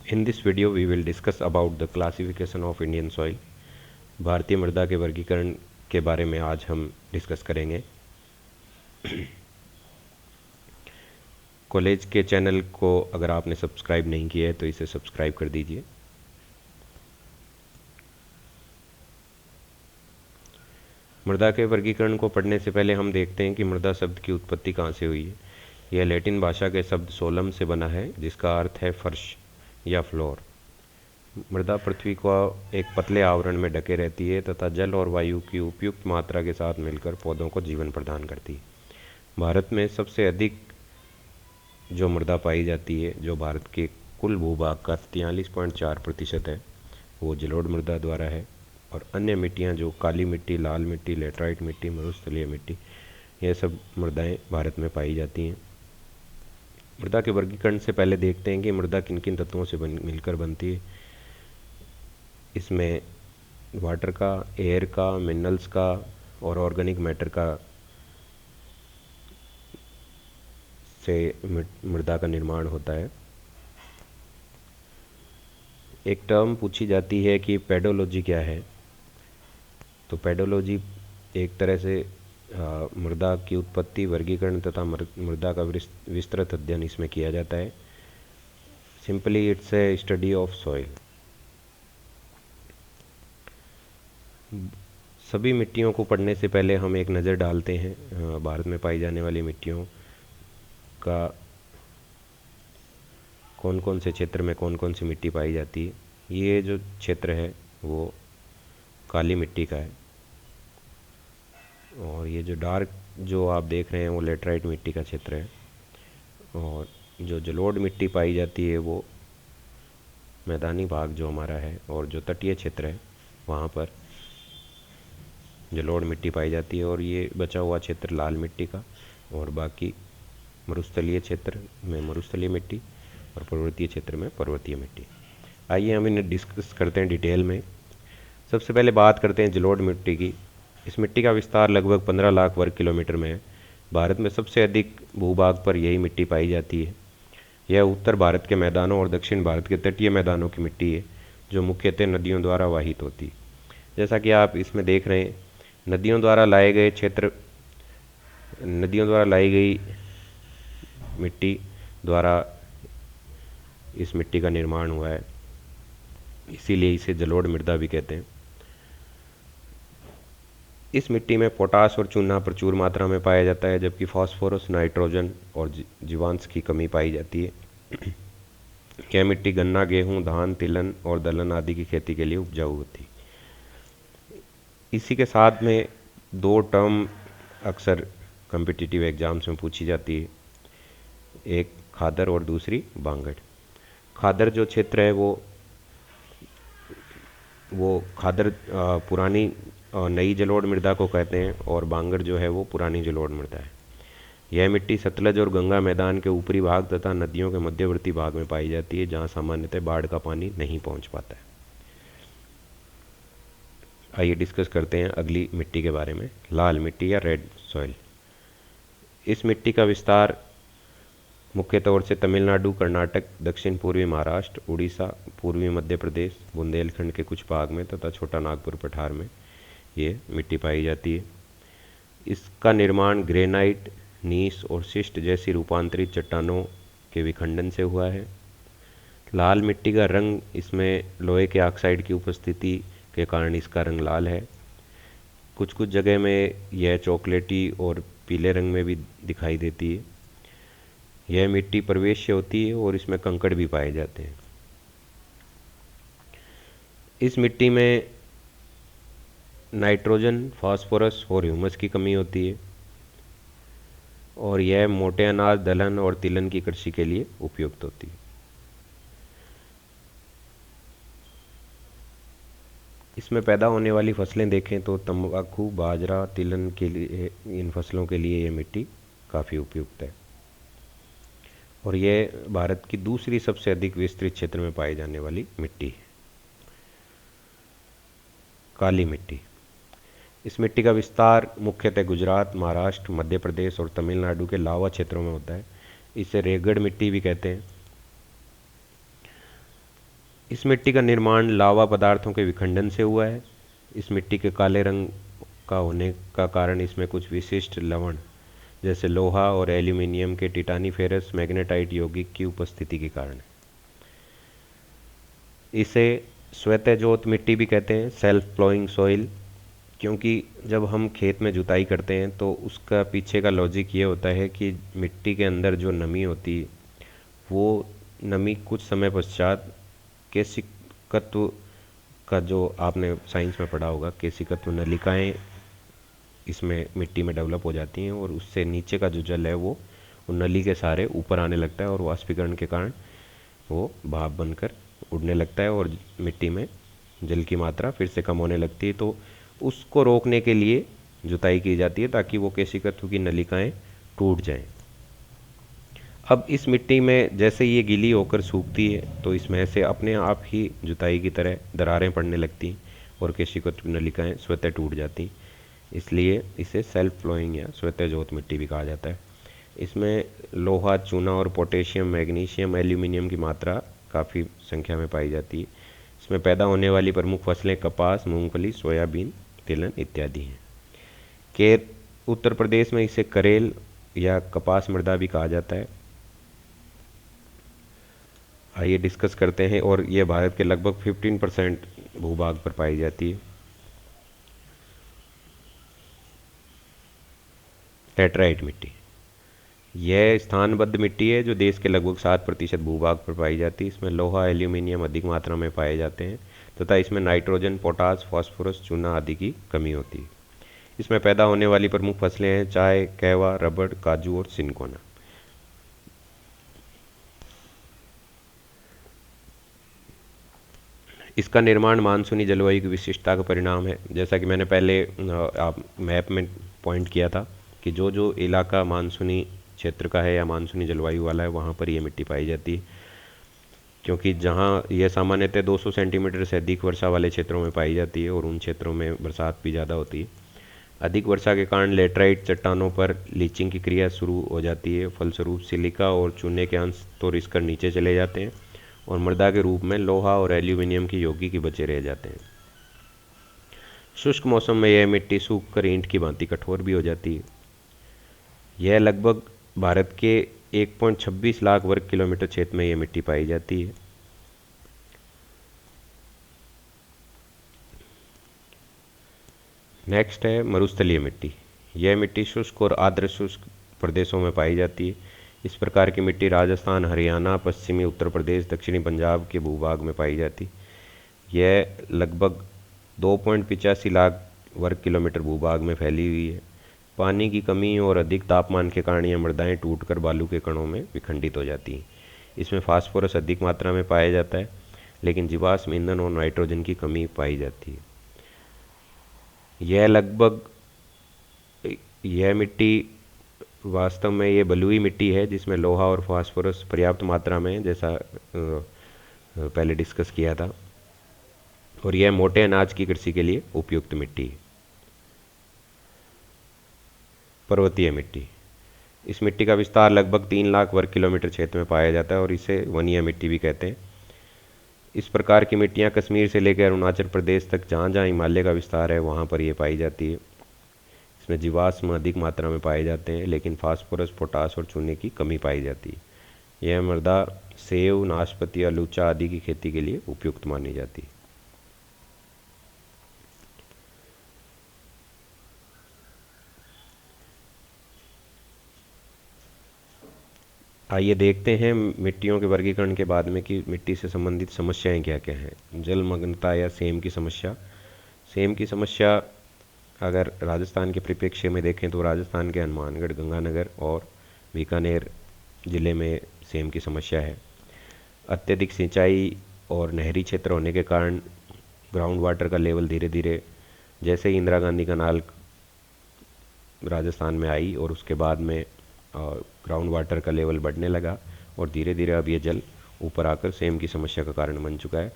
In this video we will discuss about the classification of Indian soil। भारतीय मृदा के वर्गीकरण के बारे में आज हम डिस्कस करेंगे। कॉलेज के चैनल को अगर आपने सब्सक्राइब नहीं किया है तो इसे सब्सक्राइब कर दीजिए। मृदा के वर्गीकरण को पढ़ने से पहले हम देखते हैं कि मृदा शब्द की उत्पत्ति कहाँ से हुई है। यह लैटिन भाषा के शब्द सोलम से बना है, जिसका अर्थ है फर्श या फ्लोर। मृदा पृथ्वी को एक पतले आवरण में ढके रहती है तथा जल और वायु की उपयुक्त मात्रा के साथ मिलकर पौधों को जीवन प्रदान करती है। भारत में सबसे अधिक जो मृदा पाई जाती है, जो भारत के कुल भूभाग का 43.4% है, वो जलोढ़ मृदा द्वारा है। और अन्य मिट्टियाँ जो काली मिट्टी, लाल मिट्टी, लेटराइट मिट्टी, मरुस्थलीय मिट्टी, ये सब मृदाएँ भारत में पाई जाती हैं। मृदा के वर्गीकरण से पहले देखते हैं कि मृदा किन किन तत्वों से मिलकर बनती है। इसमें वाटर का, एयर का, मिनरल्स का और ऑर्गेनिक मैटर का से मृदा का निर्माण होता है। एक टर्म पूछी जाती है कि पेडोलॉजी क्या है। तो पेडोलॉजी एक तरह से मृदा की उत्पत्ति, वर्गीकरण तथा मृदा का विस्तृत अध्ययन इसमें किया जाता है। Simply it's a study of soil. सभी मिट्टियों को पढ़ने से पहले हम एक नज़र डालते हैं भारत में पाई जाने वाली मिट्टियों का कौन कौन से क्षेत्र में कौन कौन सी मिट्टी पाई जाती है। ये जो क्षेत्र है वो काली मिट्टी का है, और ये जो डार्क जो आप देख रहे हैं वो लेटराइट मिट्टी का क्षेत्र है। और जो जलोढ़ मिट्टी पाई जाती है वो मैदानी भाग जो हमारा है, और जो तटीय क्षेत्र है वहाँ पर जलोढ़ मिट्टी पाई जाती है। और ये बचा हुआ क्षेत्र लाल मिट्टी का, और बाकी मरुस्थलीय क्षेत्र में मरुस्थलीय मिट्टी और पर्वतीय क्षेत्र में पर्वतीय मिट्टी। आइए हम इन्हें डिस्कस करते हैं डिटेल में। सबसे पहले बात करते हैं जलोढ़ मिट्टी की। इस मिट्टी का विस्तार लगभग 15 लाख वर्ग किलोमीटर में है। भारत में सबसे अधिक भूभाग पर यही मिट्टी पाई जाती है। यह उत्तर भारत के मैदानों और दक्षिण भारत के तटीय मैदानों की मिट्टी है, जो मुख्यतः नदियों द्वारा वाहित होती है। जैसा कि आप इसमें देख रहे हैं, नदियों द्वारा लाई गई मिट्टी द्वारा इस मिट्टी का निर्माण हुआ है, इसीलिए इसे जलोढ़ मृदा भी कहते हैं। इस मिट्टी में पोटास और चूना प्रचुर मात्रा में पाया जाता है, जबकि फास्फोरस, नाइट्रोजन और जीवांश की कमी पाई जाती है। यह मिट्टी गन्ना, गेहूं, धान, तिलहन और दलहन आदि की खेती के लिए उपजाऊ होती है। इसी के साथ में दो टर्म अक्सर कॉम्पिटिटिव एग्जाम्स में पूछी जाती है, एक खादर और दूसरी बांगड़। खादर जो क्षेत्र है वो खादर पुरानी नई जलोढ़ मृदा को कहते हैं, और बांगड़ जो है वो पुरानी जलोढ़ मृदा है। यह मिट्टी सतलज और गंगा मैदान के ऊपरी भाग तथा नदियों के मध्यवर्ती भाग में पाई जाती है, जहाँ सामान्यतः बाढ़ का पानी नहीं पहुँच पाता है। आइए डिस्कस करते हैं अगली मिट्टी के बारे में, लाल मिट्टी या रेड सॉइल। इस मिट्टी का विस्तार मुख्य तौर से तमिलनाडु, कर्नाटक, दक्षिण पूर्वी महाराष्ट्र, उड़ीसा, पूर्वी मध्य प्रदेश, बुंदेलखंड के कुछ भाग में तथा छोटा नागपुर पठार में ये मिट्टी पाई जाती है। इसका निर्माण ग्रेनाइट, नीस और शिस्ट जैसी रूपांतरित चट्टानों के विखंडन से हुआ है। लाल मिट्टी का रंग, इसमें लोहे के ऑक्साइड की उपस्थिति के कारण इसका रंग लाल है। कुछ कुछ जगह में यह चॉकलेटी और पीले रंग में भी दिखाई देती है। यह मिट्टी प्रवेश्य होती है और इसमें कंकड़ भी पाए जाते हैं। इस मिट्टी में नाइट्रोजन, फास्फोरस और ह्यूमस की कमी होती है, और यह मोटे अनाज, दलहन और तिलहन की कृषि के लिए उपयुक्त होती है। इसमें पैदा होने वाली फसलें देखें तो तंबाकू, बाजरा, तिलहन के लिए, इन फसलों के लिए ये मिट्टी काफ़ी उपयुक्त है। और यह भारत की दूसरी सबसे अधिक विस्तृत क्षेत्र में पाई जाने वाली मिट्टी है। काली मिट्टी। इस मिट्टी का विस्तार मुख्यतः गुजरात, महाराष्ट्र, मध्य प्रदेश और तमिलनाडु के लावा क्षेत्रों में होता है। इसे रेगड़ मिट्टी भी कहते हैं। इस मिट्टी का निर्माण लावा पदार्थों के विखंडन से हुआ है। इस मिट्टी के काले रंग का होने का कारण इसमें कुछ विशिष्ट लवण जैसे लोहा और एल्यूमिनियम के टिटानीफेरस मैग्नेटाइट यौगिक की उपस्थिति के कारण है। इसे स्वतःजोत मिट्टी भी कहते हैं, सेल्फ प्लोइंग सॉइल, क्योंकि जब हम खेत में जुताई करते हैं तो उसका पीछे का लॉजिक ये होता है कि मिट्टी के अंदर जो नमी होती है वो नमी कुछ समय पश्चात केशिकत्व का, जो आपने साइंस में पढ़ा होगा, केशिकत्व नलिकाएं इसमें मिट्टी में डेवलप हो जाती हैं और उससे नीचे का जो जल है वो उन नली के सहारे ऊपर आने लगता है और वाष्पीकरण के कारण वो भाप बनकर उड़ने लगता है और मिट्टी में जल की मात्रा फिर से कम होने लगती है। तो उसको रोकने के लिए जुताई की जाती है ताकि वो केशिकत्व की नलिकाएं टूट जाएं। अब इस मिट्टी में जैसे ये गीली होकर सूखती है तो इसमें से अपने आप ही जुताई की तरह दरारें पड़ने लगती हैं और केशिकत्व नलिकाएं स्वतः टूट जाती, इसलिए इसे सेल्फ फ्लोइंग या स्वतः जोत मिट्टी भी कहा जाता है। इसमें लोहा, चूना और पोटेशियम, मैग्नीशियम, एल्यूमिनियम की मात्रा काफ़ी संख्या में पाई जाती है। इसमें पैदा होने वाली प्रमुख फसलें कपास, मूंगफली, सोयाबीन, तिलहन इत्यादि हैं। उत्तर प्रदेश में इसे करेल या कपास मृदा भी कहा जाता है। आइए डिस्कस करते हैं। और ये भारत के लगभग 15% भूभाग पर पाई जाती है। लेटराइट मिट्टी, यह स्थानबद्ध मिट्टी है जो देश के लगभग 7% भूभाग पर पाई जाती है। इसमें लोहा, एल्यूमिनियम अधिक मात्रा में पाए जाते हैं तथा इसमें नाइट्रोजन, पोटास, फास्फोरस, चूना आदि की कमी होती है। इसमें पैदा होने वाली प्रमुख फसलें हैं चाय, कहवा, रबड़, काजू और सिनकोना। इसका निर्माण मानसूनी जलवायु की विशिष्टता का परिणाम है। जैसा कि मैंने पहले आप मैप में पॉइंट किया था कि जो जो इलाका मानसूनी क्षेत्र का है या मानसूनी जलवायु वाला है वहाँ पर यह मिट्टी पाई जाती है, क्योंकि जहाँ यह सामान्यतः 200 सेंटीमीटर से अधिक वर्षा वाले क्षेत्रों में पाई जाती है और उन क्षेत्रों में बरसात भी ज़्यादा होती है। अधिक वर्षा के कारण लेटराइट चट्टानों पर लीचिंग की क्रिया शुरू हो जाती है। फलस्वरूप सिलिका और चूने के अंश तो रिसकर नीचे चले जाते हैं और मृदा के रूप में लोहा और एल्यूमिनियम की यौगिक बचे रह जाते हैं। शुष्क मौसम में यह मिट्टी सूखकर ईंट की भांति कठोर भी हो जाती है। यह लगभग भारत के 1.26 लाख वर्ग किलोमीटर क्षेत्र में यह मिट्टी पाई जाती है। नेक्स्ट है मरुस्थलीय मिट्टी। यह मिट्टी शुष्क और आर्द्र शुष्क प्रदेशों में पाई जाती है। इस प्रकार की मिट्टी राजस्थान, हरियाणा, पश्चिमी उत्तर प्रदेश, दक्षिणी पंजाब के भूभाग में पाई जाती। यह लगभग 2.85 लाख वर्ग किलोमीटर भूभाग में फैली हुई है। पानी की कमी और अधिक तापमान के कारण यह मृदाएं टूटकर बालू के कणों में विखंडित हो जाती हैं। इसमें फास्फोरस अधिक मात्रा में पाया जाता है, लेकिन जीवाश्म ईंधन और नाइट्रोजन की कमी पाई जाती है। यह मिट्टी वास्तव में ये बलुई मिट्टी है जिसमें लोहा और फास्फोरस पर्याप्त मात्रा में, जैसा पहले डिस्कस किया था, और यह मोटे अनाज की कृषि के लिए उपयुक्त मिट्टी है। पर्वतीय मिट्टी, इस मिट्टी का विस्तार लगभग 3 लाख वर्ग किलोमीटर क्षेत्र में पाया जाता है और इसे वनीय मिट्टी भी कहते हैं। इस प्रकार की मिट्टियाँ कश्मीर से लेकर अरुणाचल प्रदेश तक जहाँ जहाँ हिमालय का विस्तार है वहाँ पर ये पाई जाती है। इसमें जीवाश्म अधिक मात्रा में पाए जाते हैं, लेकिन फास्फोरस, पोटास और चूने की कमी पाई जाती है। यह मृदा सेव, नाशपाती, आलूचा आदि की खेती के लिए उपयुक्त मानी जाती है। आइए देखते हैं मिट्टियों के वर्गीकरण के बाद में कि मिट्टी से संबंधित समस्याएं क्या क्या हैं। जलमग्नता या सेम की समस्या। सेम की समस्या अगर राजस्थान के परिप्रेक्ष्य में देखें तो राजस्थान के हनुमानगढ़, गंगानगर और बीकानेर ज़िले में सेम की समस्या है। अत्यधिक सिंचाई और नहरी क्षेत्र होने के कारण ग्राउंड वाटर का लेवल धीरे धीरे, जैसे ही इंदिरा गांधी कनाल राजस्थान में आई और उसके बाद में ग्राउंड वाटर का लेवल बढ़ने लगा और धीरे धीरे अब ये जल ऊपर आकर सेम की समस्या का कारण बन चुका है।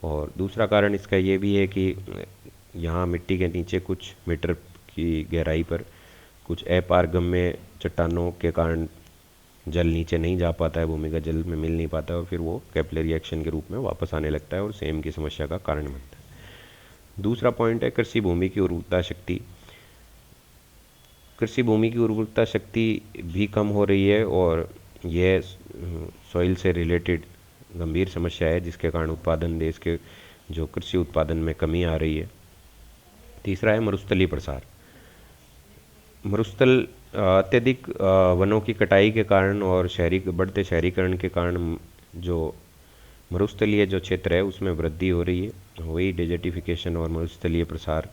और दूसरा कारण इसका ये भी है कि यहाँ मिट्टी के नीचे कुछ मीटर की गहराई पर कुछ अपारगम्य चट्टानों के कारण जल नीचे नहीं जा पाता है, भूमिगत जल में मिल नहीं पाता है और फिर वो कैपिलरी एक्शन के रूप में वापस आने लगता है और सेम की समस्या का कारण बनता है। दूसरा पॉइंट है कृषि भूमि की उर्वरता शक्ति। कृषि भूमि की उर्वरता शक्ति भी कम हो रही है और यह सॉइल से रिलेटेड गंभीर समस्या है जिसके कारण उत्पादन, देश के जो कृषि उत्पादन में कमी आ रही है। तीसरा है मरुस्थलीय प्रसार। मरुस्थल अत्यधिक वनों की कटाई के कारण और बढ़ते शहरीकरण के कारण जो मरुस्थलीय जो क्षेत्र है उसमें वृद्धि हो रही है। वही डेजर्टिफिकेशन और मरुस्थलीय प्रसार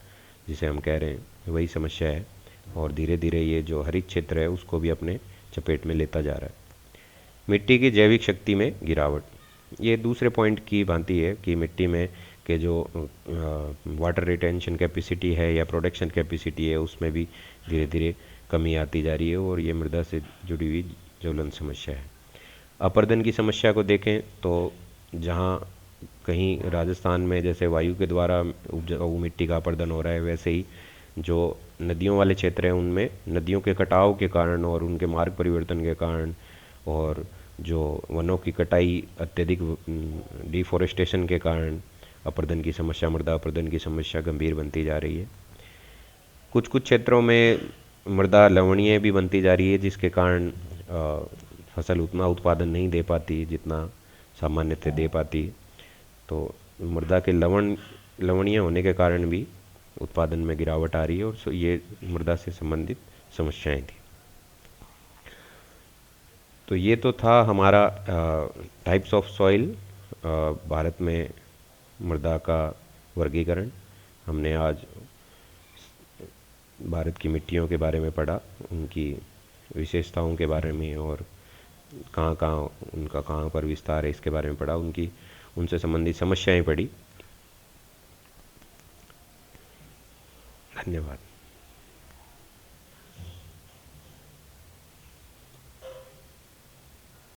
जिसे हम कह रहे हैं वही समस्या है और धीरे धीरे ये जो हरित क्षेत्र है उसको भी अपने चपेट में लेता जा रहा है। मिट्टी की जैविक शक्ति में गिरावट, ये दूसरे पॉइंट की भांति है कि मिट्टी में के जो वाटर रिटेंशन कैपेसिटी है या प्रोडक्शन कैपेसिटी है उसमें भी धीरे धीरे कमी आती जा रही है और ये मृदा से जुड़ी हुई ज्वलंत समस्या है। अपरदन की समस्या को देखें तो जहाँ कहीं राजस्थान में जैसे वायु के द्वारा उपजाऊ मिट्टी का अपरदन हो रहा है, वैसे ही जो नदियों वाले क्षेत्र हैं उनमें नदियों के कटाव के कारण और उनके मार्ग परिवर्तन के कारण और जो वनों की कटाई, अत्यधिक डिफोरेस्टेशन के कारण अपरदन की समस्या, मृदा अपरदन की समस्या गंभीर बनती जा रही है। कुछ कुछ क्षेत्रों में मृदा लवणीय भी बनती जा रही है जिसके कारण फसल उतना उत्पादन नहीं दे पाती जितना सामान्यतः दे पाती। तो मृदा के लवणीय होने के कारण भी उत्पादन में गिरावट आ रही है और ये मृदा से संबंधित समस्याएं थी। तो ये तो था हमारा टाइप्स ऑफ सॉइल, भारत में मृदा का वर्गीकरण। हमने आज भारत की मिट्टियों के बारे में पढ़ा, उनकी विशेषताओं के बारे में और कहाँ कहाँ उनका कहाँ पर विस्तार है इसके बारे में पढ़ा, उनसे संबंधित समस्याएं पढ़ी। धन्यवाद।